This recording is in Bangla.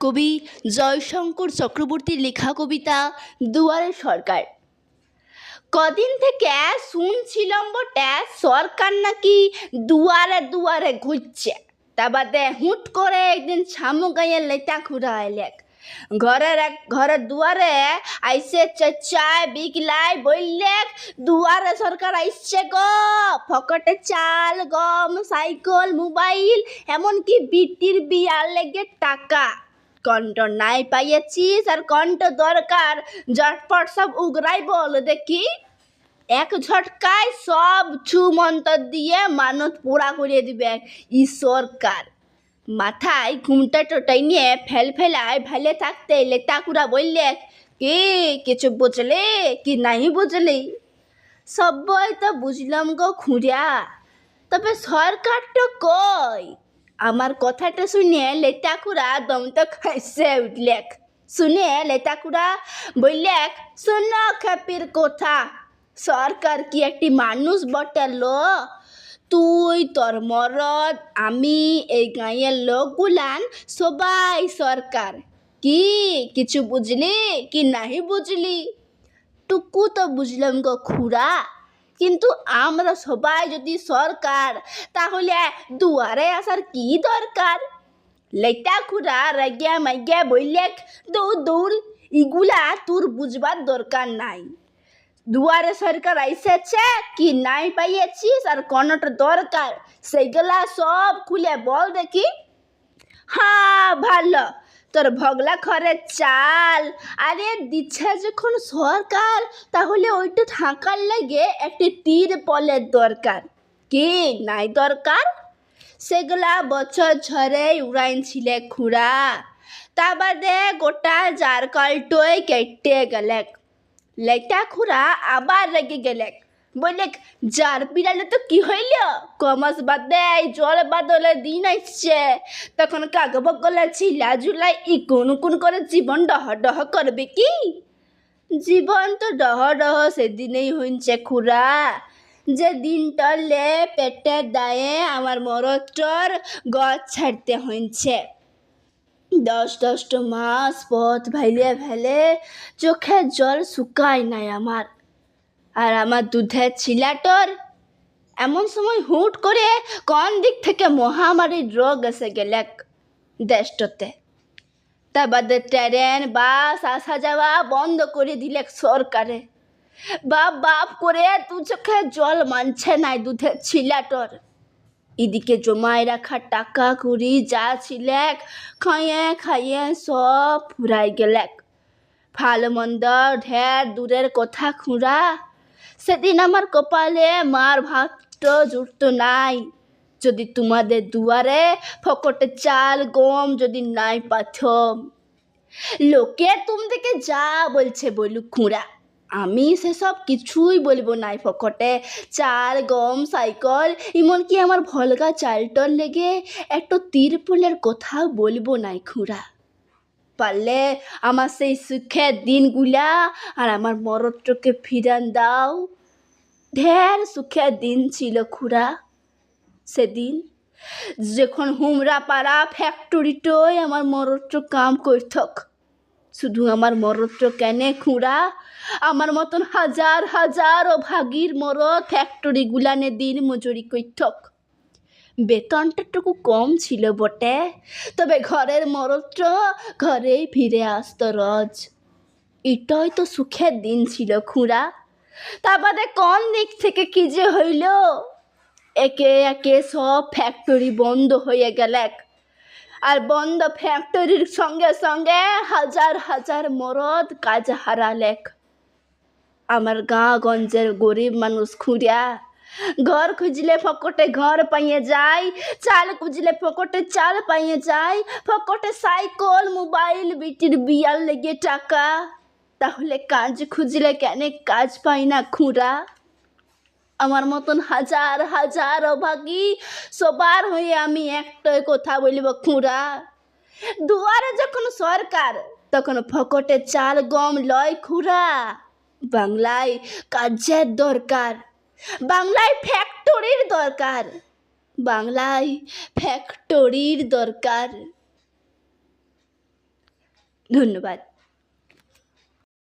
কবি জয়শঙ্কর চক্রবর্তীর লেখা কবিতা দুয়ারে সরকার। কদিন থেকে শুনছিলাম বটে সরকার নাকি দুয়ারে দুয়ারে ঘুরছে। তা বাদে হুট করে একদিন ছামু গাঁয়ে লেটা খুঁড়া এলেক। ঘরের দুয়ারে আইসে চেঁচায় বিকলাই বললেক, দুয়ারে সরকার আইসছে গো, ফকটে চাল গম সাইকেল মোবাইল এমনকি বিটির বিয়ার লেগে টাকা। কণ্ঠ নাই পাইয়েছিস আর কণ্ঠ দরকার, ঝটপট সব উগরাই বল দেখি। এক ঝটকায় সব ছুমন্তর দিয়ে মানত পোড়া করে দিবে ই সরকার। মাথায় ঘুমটা টোটাই নিয়ে ফেলায় ফেলে থাকতে লেটাকুরা বললে, কি কিছু বুঝলি কি নাই বুঝলি? সবাই তো বুঝলাম গো খুঁড়া, তবে সরকার তো কই? আমার কথাটা শুনে লেটাকুরা দম তো খাইছে উঠলেক। শুনে লেটাকুরা বললেক, শোনো খেপির কথা, সরকার কি একটি মানুষ বটে লো? তুই তোর মরদ আমি এই গাঁয়ের লোকগুলান সবাই সরকার। কি কিছু বুঝলি কি নাহি বুঝলি? টুকু তো বুঝলাম গো খুড়া, কিন্তু আমরা সবাই যদি সরকার তাহলে দুয়ারে আসার কি দরকার? লেটা খুড়া রাগিয়া মাইগিয়া বললেক, দৌড় দৌড়, ইগুলা তোর বুঝবার দরকার নাই। দুয়ারে সরকার আইসেছে কি নাই পাইয়েছিস আর কোনটা দরকার সেইগুলা সব খুলে বল দেখি। হ্যাঁ ভালো, তোর ভগলা ঘরের চাল আরে দিচ্ছে যখন সরকার, তাহলে ওইটা থাকার লাগে একটি তীর পলের দরকার। কি নাই দরকার? সেগুলা বছর ঝরে উড়াইন ছিলে খুড়া, তা বাদে গোটা জারকালটোয় কেটে গেলেক। লেটা খুড়া আবার রেগে গেলেক, বললেক, যার পিড়ালে তো কি হইল? কমাস বাদে জল বাদলের দিন আসছে, তখন কাগবগলে ছিলা ঝুলাই ইকুন উকুন করে জীবন ডহ ডহ করবে কি? জীবন তো ডহ ডহ সেদিনেই হইছে খুড়া, যে দিন টলে পেটের দায়ে আমার মরদটার গছ ছাড়তে হইছে। 10 মাস পথ ভাইলে ভেলে চোখের জল শুকায় নাই আমার। আর আমার দুধের ছিলাটোর এমন সময় হুট করে কোন দিক থেকে মহামারীর রোগ এসে গেলেক দেশটাতে। তা বাদে ট্রেন বাস আসা যাওয়া বন্ধ করে দিলেক সরকারে। বাপ বাপ করে দু চোখে জল মানছে নাই দুধের ছিলাটোর। এদিকে জমায় রাখা টাকা কুড়ি যা ছিলেক খাইয়ে খাইয়ে সব ফুরাই গেলেক। ভালো মন্দ ঢের দূরের কথা খুঁড়া, সেদিন আমার কপালে মার ভাত জুটত নাই যদি তোমাদের দুয়ারে ফকটে চাল গম যদি নাই পাথম। লোকে তোমাদেরকে যা বলছে বলুক খুঁড়া, আমি সেসব কিছুই বলবো নাই। ফকটে চাল গম সাইকেল এমনকি আমার ভলগা চালটর লেগে একটু তিরপলের কথাও বলবো নাই খুঁড়া। পারলে আমার সেই সুখের দিনগুলা আর আমার মরদটাকে ফিরান দাও। ঢের সুখের দিন ছিল খুড়া সেদিন, যখন হুমরা পাড়া ফ্যাক্টরিটোয় আমার মরদটা কাম করতক। শুধু আমার মরদটা কেনে খুঁড়া, আমার মতন হাজার হাজার ভাগীর মরদ ফ্যাক্টরি গুলানে দিন মজুরি করতক। বেতনটাটুকু কম ছিল বটে, তবে ঘরের মরদটা ঘরেই ফিরে আসতো রোজ। এটাই তো সুখের দিন ছিল খুঁড়া। তা বাদে কোন দিক থেকে কি যে হইল, একে একে সব ফ্যাক্টরি বন্ধ হয়ে গেলেক। আর বন্ধ ফ্যাক্টরির সঙ্গে সঙ্গে হাজার হাজার মরদ কাজ হারালেক। আমার গাঁগঞ্জের গরিব মানুষ খুঁড়া, ঘর খুঁজলে ফকটে ঘর পাইয়ে যায়, চাল খুঁজলে ফকটে চাল পাইয়ে যায়, ফকটে সাইকেল মোবাইল বিটির বিয়ার লেগে টাকা, তাহলে কাজ খুঁজলে কেন কাজ পাই না খুঁড়া? আমার মতন হাজার হাজার অভাগী সবার হয়ে আমি একটাই কথা বলব খুঁড়া, দুয়ারে যখন সরকার তখন ফকটে চাল গম লয় খুঁড়া। বাংলায় কাজের দরকার, বাংলায় ফ্যাক্টরির দরকার, বাংলায় ফ্যাক্টরির দরকার। ধন্যবাদ।